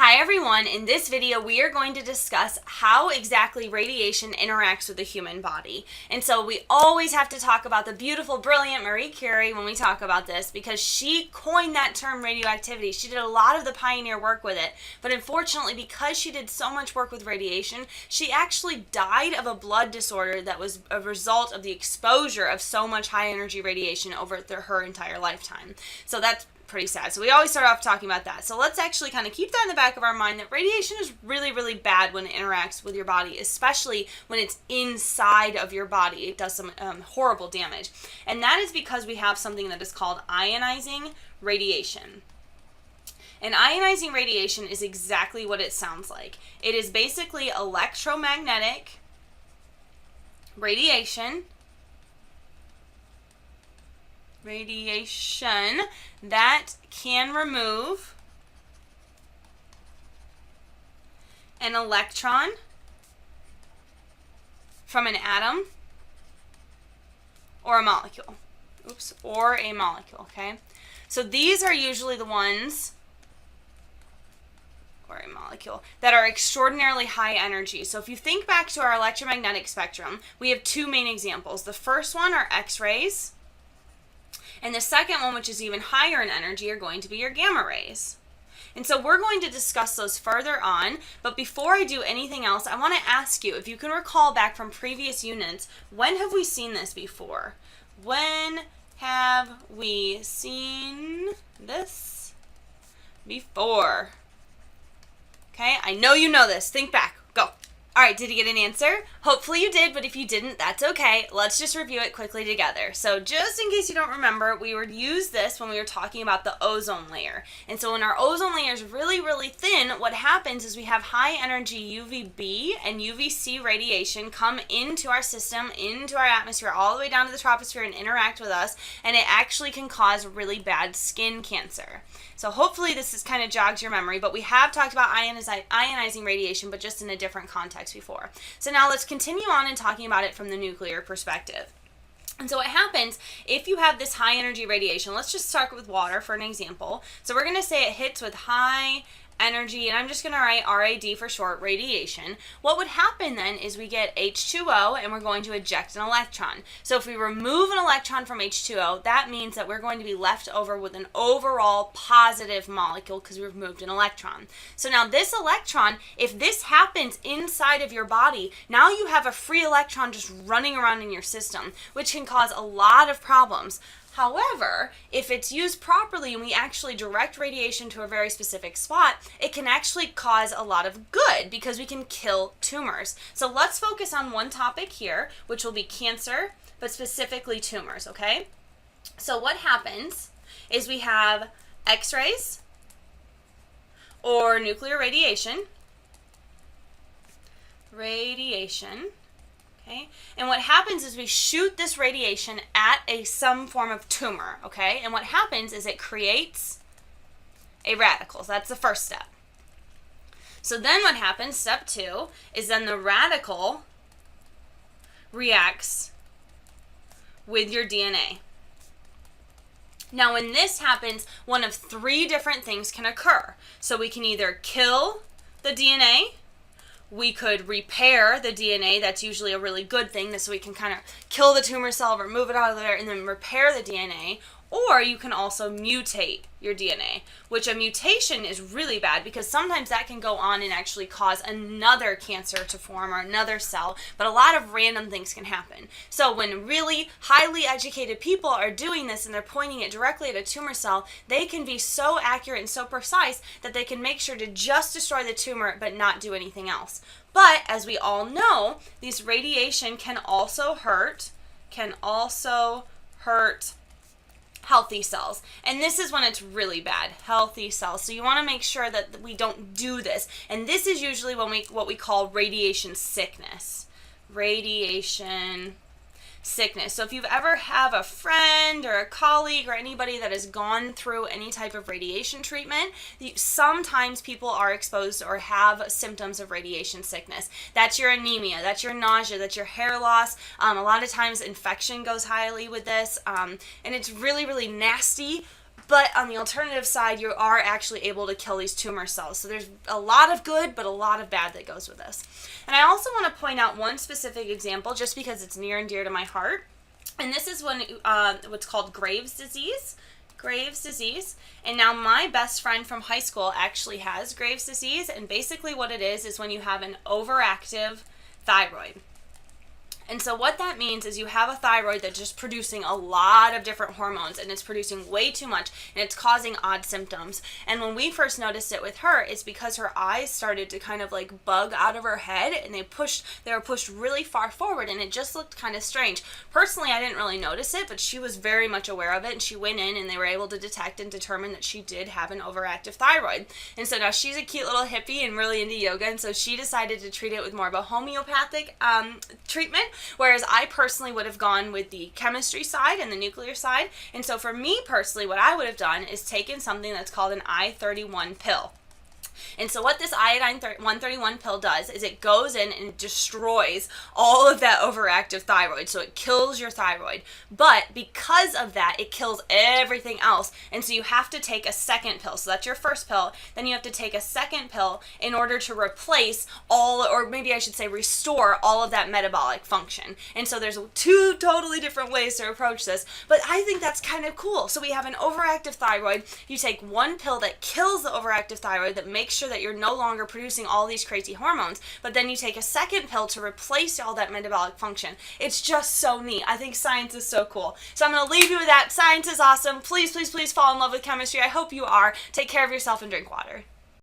Hi everyone, in this video we are going to discuss how exactly radiation interacts with the human body. And so we always have to talk about the beautiful, brilliant Marie Curie when we talk about this because she coined that term radioactivity. She did a lot of the pioneer work with it, but unfortunately because she did so much work with radiation, she actually died of a blood disorder that was a result of the exposure of so much high energy radiation over her entire lifetime. So that's pretty sad. So we always start off talking about that. So let's actually kind of keep that in the back of our mind that radiation is really, really bad when it interacts with your body, especially when it's inside of your body. It does some horrible damage. And that is because we have something that is called ionizing radiation. And ionizing radiation is exactly what it sounds like. It is basically electromagnetic radiation that can remove an electron from an atom or a molecule. Or a molecule, okay? So these are usually the ones, or a molecule, that are extraordinarily high energy. So if you think back to our electromagnetic spectrum, we have two main examples. The first one are X-rays. And the second one, which is even higher in energy, are going to be your gamma rays. And so we're going to discuss those further on, but before I do anything else, I want to ask you, if you can recall back from previous units, when have we seen this before? When have we seen this before? Okay, I know you know this. Think back. Go. All right, did you get an answer? Hopefully you did, but if you didn't, that's okay. Let's just review it quickly together. So just in case you don't remember, we would use this when we were talking about the ozone layer. And so when our ozone layer is really, really thin, what happens is we have high energy UVB and UVC radiation come into our system, into our atmosphere, all the way down to the troposphere and interact with us, and it actually can cause really bad skin cancer. So hopefully this is kind of jogs your memory, but we have talked about ionizing radiation, but just in a different context before. So now let's continue on and talking about it from the nuclear perspective. And so what happens if you have this high energy radiation, let's just start with water for an example. So we're going to say it hits with high energy, and I'm just going to write RAD for short, radiation. What would happen then is we get H2O and we're going to eject an electron. So if we remove an electron from H2O, that means that we're going to be left over with an overall positive molecule because we've removed an electron. So now this electron, if this happens inside of your body, now you have a free electron just running around in your system, which can cause a lot of problems. However, if it's used properly and we actually direct radiation to a very specific spot, it can actually cause a lot of good because we can kill tumors. So let's focus on one topic here, which will be cancer, but specifically tumors, okay? So what happens is we have X-rays or nuclear radiation. Okay? And what happens is we shoot this radiation at some form of tumor, okay? And what happens is it creates a radical. So that's the first step. So then what happens, step 2, is then the radical reacts with your DNA. Now when this happens, one of 3 different things can occur. So we can either kill the DNA, we could repair the DNA. That's usually a really good thing, so we can kind of kill the tumor cell, remove it out of there, and then repair the DNA. Or you can also mutate your DNA, which a mutation is really bad because sometimes that can go on and actually cause another cancer to form or another cell, but a lot of random things can happen. So when really highly educated people are doing this and they're pointing it directly at a tumor cell, they can be so accurate and so precise that they can make sure to just destroy the tumor but not do anything else. But as we all know, these radiation can also hurt healthy cells. And this is when it's really bad, healthy cells. So you want to make sure that we don't do this. And this is usually when what we call radiation sickness. Radiation sickness. So if you've ever have a friend or a colleague or anybody that has gone through any type of radiation treatment, sometimes people are exposed or have symptoms of radiation sickness. That's your anemia, that's your nausea, that's your hair loss. A lot of times infection goes highly with this, and it's really, really nasty. but on the alternative side, you are actually able to kill these tumor cells. So there's a lot of good, but a lot of bad that goes with this. And I also want to point out one specific example, just because it's near and dear to my heart. And this is what's called Graves' disease. Graves' disease. And now my best friend from high school actually has Graves' disease. And basically what it is when you have an overactive thyroid. And so what that means is you have a thyroid that's just producing a lot of different hormones, and it's producing way too much, and it's causing odd symptoms. And when we first noticed it with her, it's because her eyes started to kind of like bug out of her head, and they were pushed really far forward, and it just looked kind of strange. Personally, I didn't really notice it, but she was very much aware of it, and she went in and they were able to detect and determine that she did have an overactive thyroid. And so now she's a cute little hippie and really into yoga, and so she decided to treat it with more of a homeopathic treatment, whereas I personally would have gone with the chemistry side and the nuclear side. And so for me personally, what I would have done is taken something that's called an I-31 pill. And so what this iodine 131 pill does is it goes in and destroys all of that overactive thyroid. So it kills your thyroid. But because of that, it kills everything else. And so you have to take a second pill. So that's your first pill. Then you have to take a second pill in order to replace all, or maybe I should say restore all of that metabolic function. And so there's two totally different ways to approach this. But I think that's kind of cool. So we have an overactive thyroid. You take one pill that kills the overactive thyroid, that makes sure that you're no longer producing all these crazy hormones, but then you take a second pill to replace all that metabolic function. It's just so neat. I think science is so cool. So I'm going to leave you with that. Science is awesome. Please, please, please fall in love with chemistry. I hope you are. Take care of yourself and drink water.